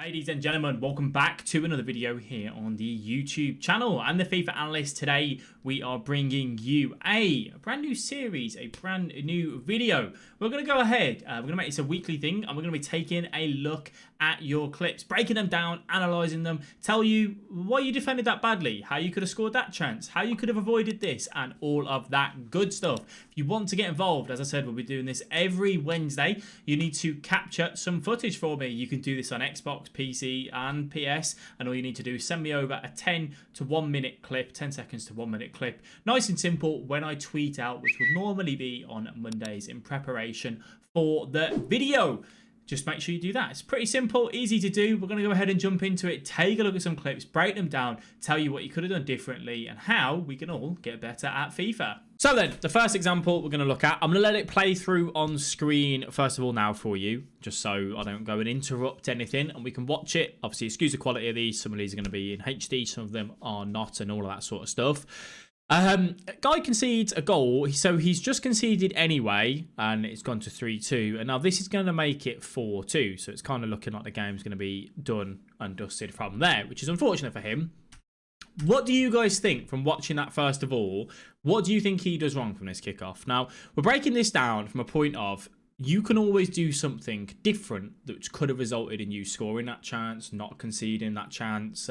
Ladies and gentlemen, welcome back to another video here on the YouTube channel. I'm the FIFA Analyst. Today we are bringing you a brand new series, a brand new video. We're going to go ahead, we're going to make this a weekly thing, and we're going to be taking a look at your clips, breaking them down, analysing them, tell you why you defended that badly, how you could have scored that chance, how you could have avoided this, and all of that good stuff. If you want to get involved, as I said, we'll be doing this every Wednesday. You need to capture some footage for me. You can do this on Xbox, PC and PS, and all you need to do is send me over a 10 to 1 minute clip, 10 seconds to 1 minute clip, nice and simple, when I tweet out, which will normally be on Mondays in preparation for the video. Just make sure you do that. It's pretty simple, easy to do. We're going to go ahead and jump into it, take a look at some clips, break them down, tell you what you could have done differently and how we can all get better at FIFA. So then, the first example we're going to look at, I'm going to let it play through on screen first of all now for you, just so I don't go and interrupt anything and we can watch it. Obviously, excuse the quality of these. Some of these are going to be in HD, some of them are not, and all of that sort of stuff. Guy concedes a goal, so he's just conceded anyway, and it's gone to 3-2, and now this is going to make it 4-2, so it's kind of looking like the game's going to be done and dusted from there, which is unfortunate for him. What do you guys think from watching that first of all? What do you think he does wrong from this kickoff? Now, we're breaking this down from a point of you can always do something different that could have resulted in you scoring that chance, not conceding that chance,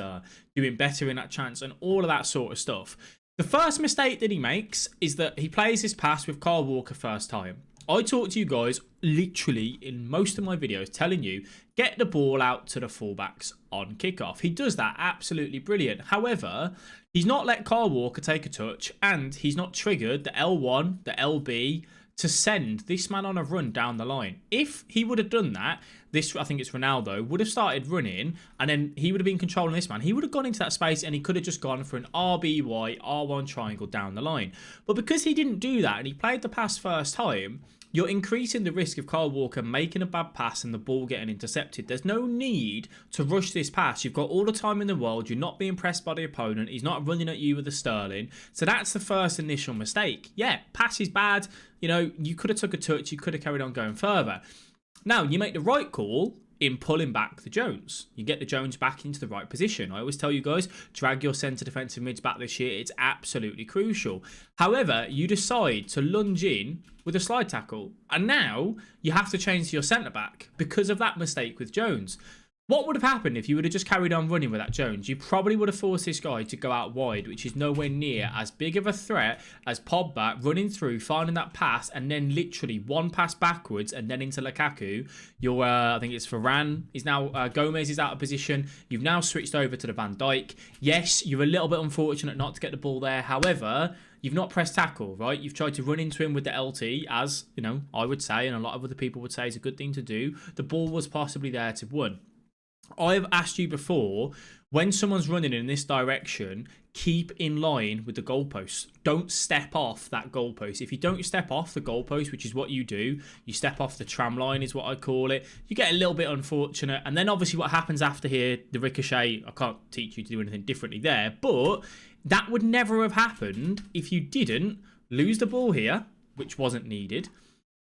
doing better in that chance, and all of that sort of stuff. The first mistake that he makes is that he plays his pass with Kyle Walker first time. I talk to you guys literally in most of my videos telling you, get the ball out to the fullbacks on kickoff. He does that absolutely brilliant. However, he's not let Kyle Walker take a touch, and he's not triggered the L1, the LB, to send this man on a run down the line. If he would have done that, this, I think it's Ronaldo, would have started running, and then he would have been controlling this man. He would have gone into that space and he could have just gone for an RBY, R1 triangle down the line. But because he didn't do that and he played the pass first time, you're increasing the risk of Kyle Walker making a bad pass and the ball getting intercepted. There's no need to rush this pass. You've got all the time in the world. You're not being pressed by the opponent. He's not running at you with a Sterling. So that's the first initial mistake. Yeah, pass is bad. You know, you could have took a touch. You could have carried on going further. Now, you make the right call in pulling back the Jones. You get the Jones back into the right position. I always tell you guys, drag your centre defensive mids back this year. It's absolutely crucial. However, you decide to lunge in with a slide tackle. And now you have to change to your centre back because of that mistake with Jones. What would have happened if you would have just carried on running with that Jones? You probably would have forced this guy to go out wide, which is nowhere near as big of a threat as Pogba running through, finding that pass, and then literally one pass backwards and then into Lukaku. Your, I think it's Varane, is now, Gomez is out of position. You've now switched over to the Van Dijk. Yes, you're a little bit unfortunate not to get the ball there. However, you've not pressed tackle, right? You've tried to run into him with the LT, as, you know, I would say, and a lot of other people would say is a good thing to do. The ball was possibly there to win. I've asked you before, when someone's running in this direction, keep in line with the goalposts. Don't step off that goalpost. If you don't step off the goalpost, which is what you do, you step off the tram line is what I call it, you get a little bit unfortunate. And then obviously what happens after here, the ricochet, I can't teach you to do anything differently there, but that would never have happened if you didn't lose the ball here, which wasn't needed.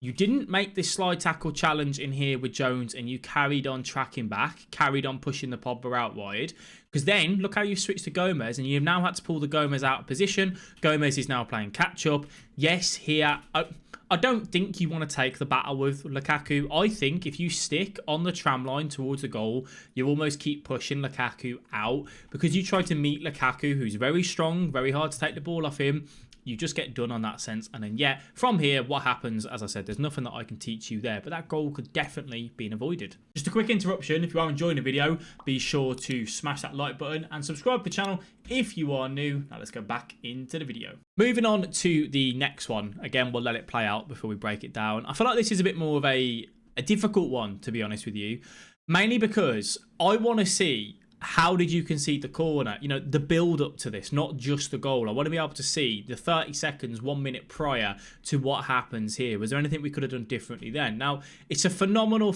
You didn't make this slide tackle challenge in here with Jones and you carried on tracking back, carried on pushing the Pogba out wide. Because then, look how you've switched to Gomez and you've now had to pull the Gomez out of position. Gomez is now playing catch-up. Yes, here, I don't think you want to take the battle with Lukaku. I think if you stick on the tram line towards the goal, you almost keep pushing Lukaku out. Because you try to meet Lukaku, who's very strong, very hard to take the ball off him. You just get done on that sense. And then, yeah, from here, what happens, as I said, there's nothing that I can teach you there. But that goal could definitely been avoided. Just a quick interruption. If you are enjoying the video, be sure to smash that like button and subscribe to the channel if you are new. Now, let's go back into the video. Moving on to the next one. Again, we'll let it play out before we break it down. I feel like this is a bit more of a difficult one, to be honest with you. Mainly because I want to see, how did you concede the corner? You know, the build up to this, not just the goal. I want to be able to see the 30 seconds, 1 minute prior to what happens here. Was there anything we could have done differently then? Now, it's a phenomenal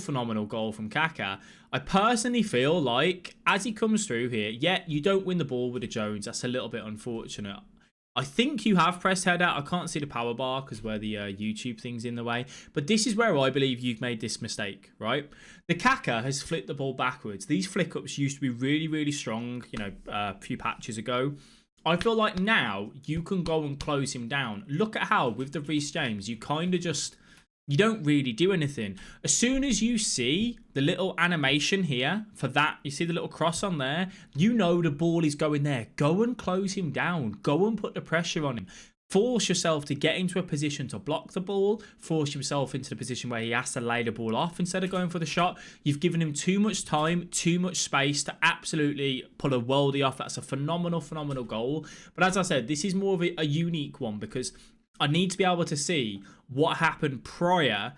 goal from Kaká. I personally feel like, as he comes through here, yeah, you don't win the ball with the Jones. That's a little bit unfortunate. I think you have pressed header. I can't see the power bar because where the YouTube thing's in the way. But this is where I believe you've made this mistake, right? The Kaka has flicked the ball backwards. These flick-ups used to be really, really strong, you know, a few patches ago. I feel like now you can go and close him down. Look at how, with the Reece James, you kind of just... You don't really do anything. As soon as you see the little animation here for that, you see the little cross on there, you know the ball is going there. Go and close him down. Go and put the pressure on him. Force yourself to get into a position to block the ball. Force yourself into the position where he has to lay the ball off instead of going for the shot. You've given him too much time, too much space to absolutely pull a worldie off. That's a phenomenal, phenomenal goal. But as I said, this is more of a unique one because I need to be able to see what happened prior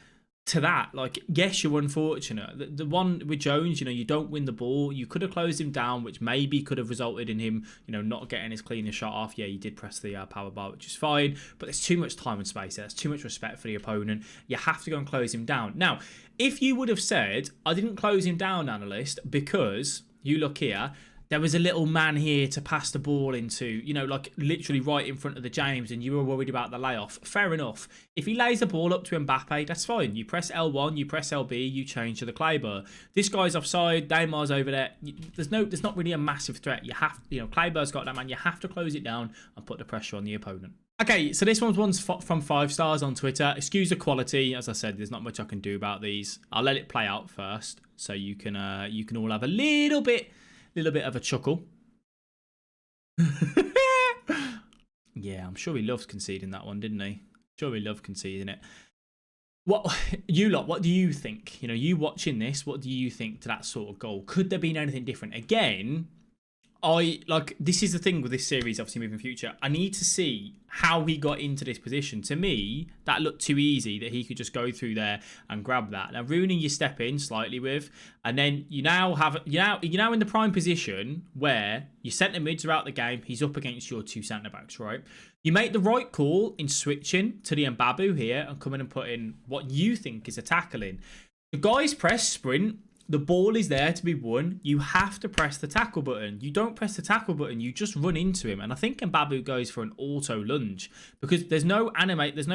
to that. Like, yes, you're unfortunate. The one with Jones, you know, you don't win the ball. You could have closed him down, which maybe could have resulted in him, you know, not getting his cleaner shot off. Yeah, you did press the power bar, which is fine. But there's too much time and space there. There's too much respect for the opponent. You have to go and close him down. Now, if you would have said, I didn't close him down, analyst, because you look here, there was a little man here to pass the ball into, you know, like literally right in front of the James, and you were worried about the layoff. Fair enough. If he lays the ball up to Mbappe, that's fine. You press L1, you press LB, you change to the Clayburgh. This guy's offside, Neymar's over there. There's not really a massive threat. You have, you know, Clayburgh's got that, man. You have to close it down and put the pressure on the opponent. Okay, so this one's from 5 stars on Twitter. Excuse the quality. As I said, there's not much I can do about these. I'll let it play out first, so you can all have a little bit of a chuckle. Yeah, I'm sure he loves conceding that one, didn't he? Sure he loved conceding it. What you lot, what do you think? You know, you watching this, what do you think to that sort of goal? Could there been anything different? Again, this is the thing with this series, obviously moving future. I need to see how he got into this position. To me, that looked too easy that he could just go through there and grab that. Now, Rooney, you step in slightly with, and then you're now in the prime position where your centre mids are out the game. He's up against your 2 centre backs, right? You make the right call in switching to the Mbabu here and coming and putting what you think is a tackle in. The guys press sprint. The ball is there to be won. You have to press the tackle button. You don't press the tackle button, you just run into him. And I think Mbabu goes for an auto lunge because there's no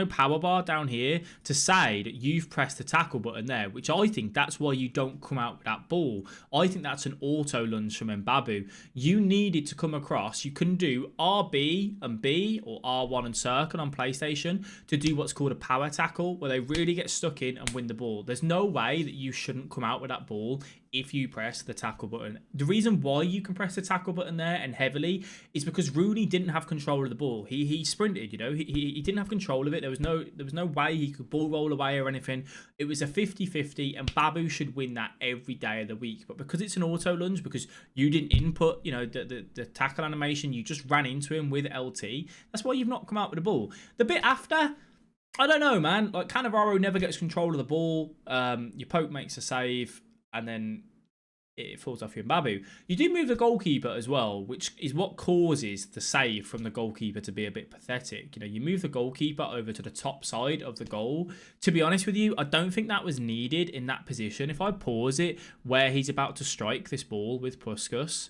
power bar down here to say that you've pressed the tackle button there, which I think that's why you don't come out with that ball. I think that's an auto lunge from Mbabu. You needed to come across. You can do RB and B or R1 and circle on PlayStation to do what's called a power tackle where they really get stuck in and win the ball. There's no way that you shouldn't come out with that ball if you press the tackle button. The reason why you can press the tackle button there and heavily is because Rooney didn't have control of the ball. He sprinted, you know, he didn't have control of it. There was no way he could ball roll away or anything. It was a 50-50 and Babu should win that every day of the week. But because it's an auto lunge, because you didn't input, you know, the tackle animation, you just ran into him with LT. That's why you've not come out with the ball. The bit after, I don't know, man. Like, Cannavaro never gets control of the ball. Your Pope makes a save, and then it falls off your Mbabu. You do move the goalkeeper as well, which is what causes the save from the goalkeeper to be a bit pathetic. You know, you move the goalkeeper over to the top side of the goal. To be honest with you, I don't think that was needed in that position. If I pause it where he's about to strike this ball with Puskas,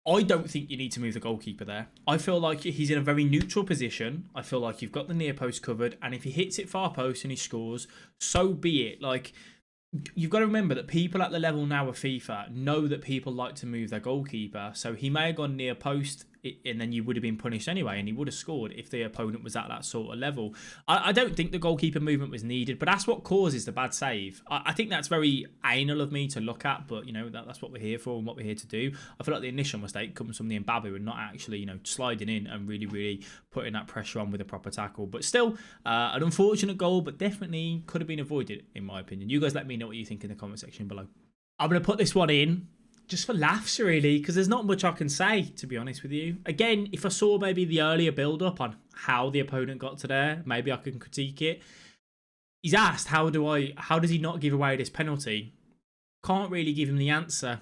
I don't think you need to move the goalkeeper there. I feel like he's in a very neutral position. I feel like you've got the near post covered, and if he hits it far post and he scores, so be it. Like, you've got to remember that people at the level now of FIFA know that people like to move their goalkeeper. So he may have gone near post, and then you would have been punished anyway, and he would have scored if the opponent was at that sort of level. I don't think the goalkeeper movement was needed, but that's what causes the bad save. I think that's very anal of me to look at, but, you know, that's what we're here for and what we're here to do. I feel like the initial mistake comes from the Mbabu and not actually, you know, sliding in and really putting that pressure on with a proper tackle. But still, an unfortunate goal, but definitely could have been avoided, in my opinion. You guys let me know what you think in the comment section below. I'm going to put this one in just for laughs, really, because there's not much I can say, to be honest with you. Again, if I saw maybe the earlier build-up on how the opponent got to there, maybe I can critique it. He's asked, how does he not give away this penalty? Can't really give him the answer,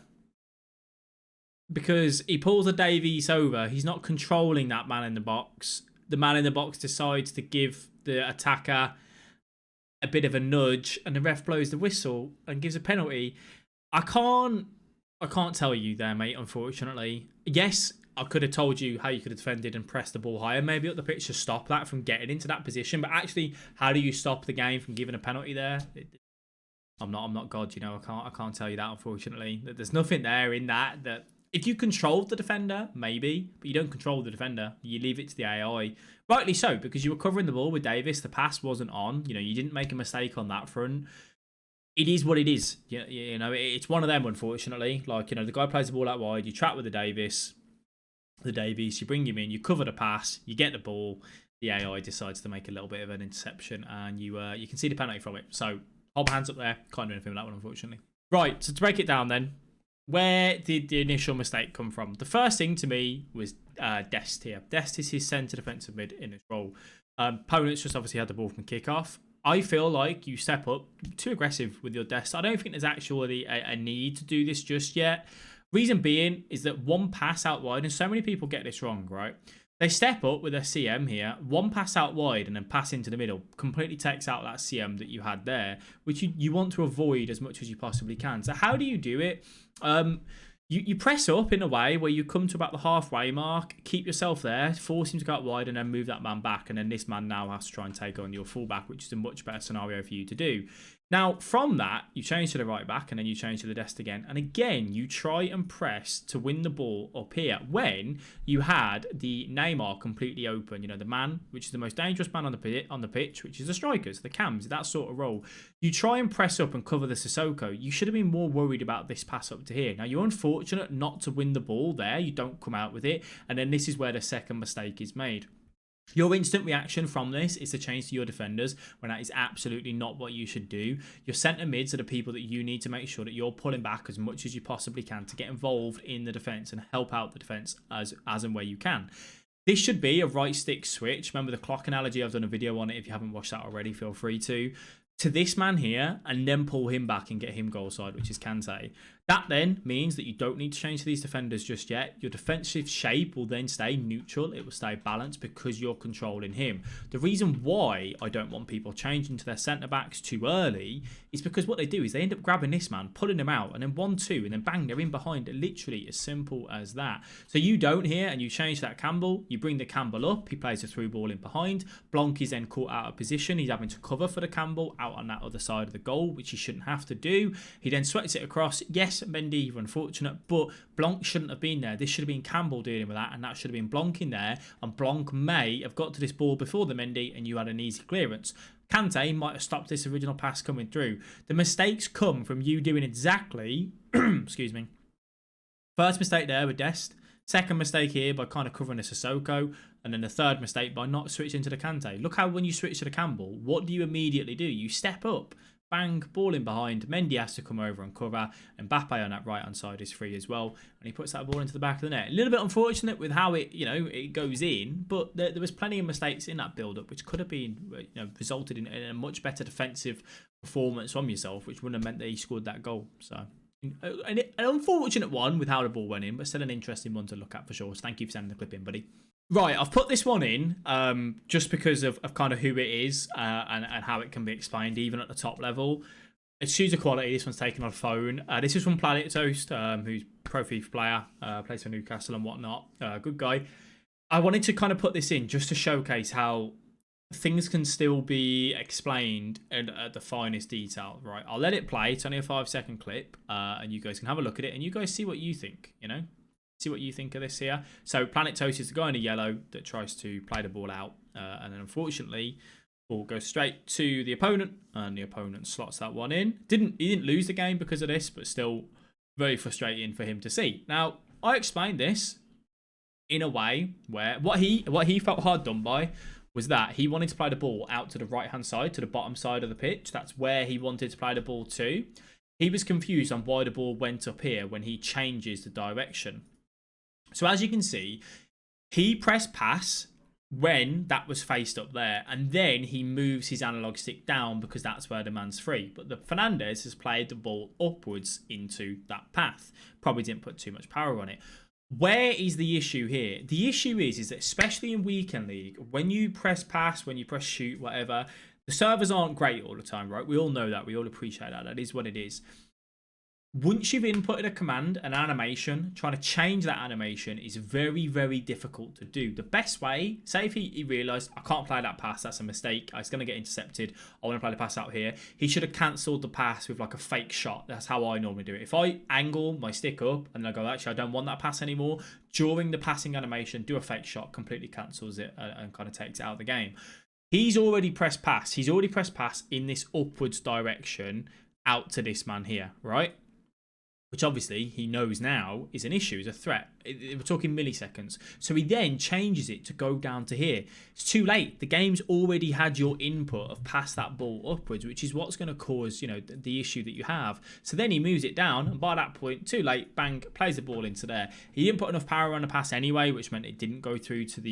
because he pulls a Davies over. He's not controlling that man in the box. The man in the box decides to give the attacker a bit of a nudge, and the ref blows the whistle and gives a penalty. I can't tell you there, mate, unfortunately. Yes, I could have told you how you could have defended and pressed the ball higher, maybe up the pitch to stop that from getting into that position. But actually, how do you stop the game from giving a penalty there? I'm not God, you know. I can't tell you that, unfortunately. There's nothing there in that if you controlled the defender, maybe, but you don't control the defender. You leave it to the AI. Rightly so, because you were covering the ball with Davis. The pass wasn't on. You know, you didn't make a mistake on that front. It is what it is. You know, it's one of them, unfortunately. Like, you know, the guy plays the ball out wide. You trap with the Davies, you bring him in, you cover the pass, you get the ball. The AI decides to make a little bit of an interception, and you can see the penalty from it. So, hold hands up there. Can't do anything with that one, unfortunately. Right, so to break it down then, where did the initial mistake come from? The first thing to me was Dest here. Dest is his centre defensive mid in this role. Opponents just obviously had the ball from kickoff. I feel like you step up too aggressive with your Dest. I don't think there's actually a need to do this just yet. Reason being is that one pass out wide, and so many people get this wrong, right? They step up with their CM here, one pass out wide and then pass into the middle. Completely takes out that CM that you had there, which you want to avoid as much as you possibly can. So how do you do it? You press up in a way where you come to about the halfway mark, keep yourself there, force him to go out wide and then move that man back. And then this man now has to try and take on your fullback, which is a much better scenario for you to do. Now, from that, you change to the right back and then you change to the Dest again. And again, you try and press to win the ball up here when you had the Neymar completely open. You know, the man, which is the most dangerous man on the pitch, which is the strikers, the cams, that sort of role. You try and press up and cover the Sissoko. You should have been more worried about this pass up to here. Now, you're unfortunate not to win the ball there. You don't come out with it. And then this is where the second mistake is made. Your instant reaction from this is to change to your defenders when that is absolutely not what you should do. Your centre mids are the people that you need to make sure that you're pulling back as much as you possibly can to get involved in the defence and help out the defence as and where you can. This should be a right stick switch. Remember the clock analogy? I've done a video on it. If you haven't watched that already, feel free to this man here and then pull him back and get him goal side, which is Kante. That then means that you don't need to change to these defenders just yet. Your defensive shape will then stay neutral. It will stay balanced because you're controlling him. The reason why I don't want people changing to their centre-backs too early is because what they do is they end up grabbing this man, pulling him out, and then 1-2, and then bang, they're in behind. Literally as simple as that. So you don't here, and you change that Campbell. You bring the Campbell up. He plays a through ball in behind. Blanc is then caught out of position. He's having to cover for the Campbell out on that other side of the goal, which he shouldn't have to do. He then sweats it across. Yes, Mendy, you're unfortunate, but Blanc shouldn't have been there. This should have been Campbell dealing with that, and that should have been Blanc in there, and Blanc may have got to this ball before the Mendy, and you had an easy clearance. Kante might have stopped this original pass coming through. The mistakes come from you doing exactly, excuse me, first mistake there with Dest, second mistake here by kind of covering the Sissoko, and then the third mistake by not switching to the Kante. Look how when you switch to the Campbell, what do you immediately do? You step up. Bang, ball in behind. Mendy has to come over and cover. And Mbappe on that right-hand side is free as well. And he puts that ball into the back of the net. A little bit unfortunate with how it goes in, but there was plenty of mistakes in that build-up, which could have been, resulted in a much better defensive performance from yourself, which wouldn't have meant that he scored that goal. So, an unfortunate one with how the ball went in, but still an interesting one to look at for sure. So thank you for sending the clip in, buddy. Right, I've put this one in just because of kind of who it is and how it can be explained, even at the top level. It's shooter quality. This one's taken on phone. This is from PlanetToast, who's pro FIFA player, plays for Newcastle and whatnot. Good guy. I wanted to kind of put this in just to showcase how things can still be explained at the finest detail. Right, I'll let it play. It's only a 5-second clip, and you guys can have a look at it, and you guys see what you think, See what you think of this here. So PlanetToast is the guy in the yellow that tries to play the ball out. And then unfortunately, ball goes straight to the opponent. And the opponent slots that one in. He didn't lose the game because of this, but still very frustrating for him to see. Now, I explained this in a way where what he felt hard done by was that he wanted to play the ball out to the right-hand side, to the bottom side of the pitch. That's where he wanted to play the ball to. He was confused on why the ball went up here when he changes the direction. So as you can see, he pressed pass when that was faced up there, and then he moves his analog stick down because that's where the man's free. But the Fernandes has played the ball upwards into that path. Probably didn't put too much power on it. Where is the issue here? The issue is that especially in Weekend League, when you press pass, when you press shoot, whatever, the servers aren't great all the time, right? We all know that. We all appreciate that. That is what it is. Once you've inputted a command, an animation, trying to change that animation is very, very difficult to do. The best way, say if he realised, I can't play that pass, that's a mistake, it's going to get intercepted, I want to play the pass out here, he should have cancelled the pass with like a fake shot. That's how I normally do it. If I angle my stick up and I go, actually, I don't want that pass anymore, during the passing animation, do a fake shot, completely cancels it and kind of takes it out of the game. He's already pressed pass. He's already pressed pass in this upwards direction out to this man here, right? Which obviously he knows now is an issue, is a threat. We're talking milliseconds. So he then changes it to go down to here. It's too late. The game's already had your input of pass that ball upwards, which is what's going to cause, you know, the issue that you have. So then he moves it down, and by that point, too late, bang, plays the ball into there. He didn't put enough power on the pass anyway, which meant it didn't go through to the,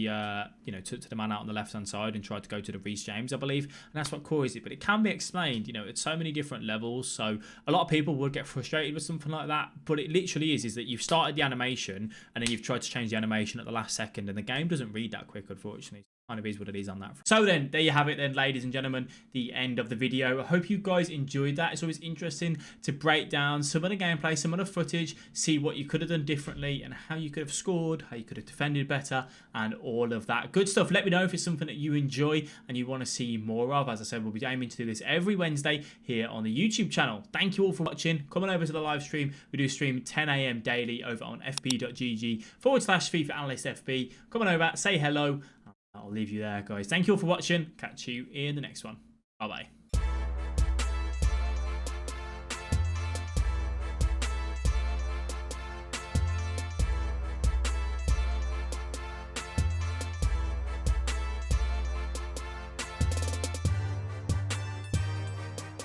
you know, to the man out on the left-hand side and tried to go to the Reece James, I believe. And that's what caused it. But it can be explained, you know, at so many different levels. So a lot of people would get frustrated with something like that. But it literally is that you've started the animation and then you've tried to change the animation at the last second, and the game doesn't read that quick, unfortunately. Kind of is what it is on that. So then there you have it then, ladies and gentlemen, the end of the video. I hope you guys enjoyed that. It's always interesting to break down some of the gameplay, some of the footage, see what you could have done differently and how you could have scored, how you could have defended better, and all of that good stuff. Let me know if it's something that you enjoy and you want to see more of. As I said, we'll be aiming to do this every Wednesday here on the YouTube channel. Thank you all for watching. Come on over to the live stream. We do stream 10 AM daily over on fb.gg/FIFA Analyst FB. Come on over, say hello. I'll leave you there, guys. Thank you all for watching. Catch you in the next one. Bye-bye.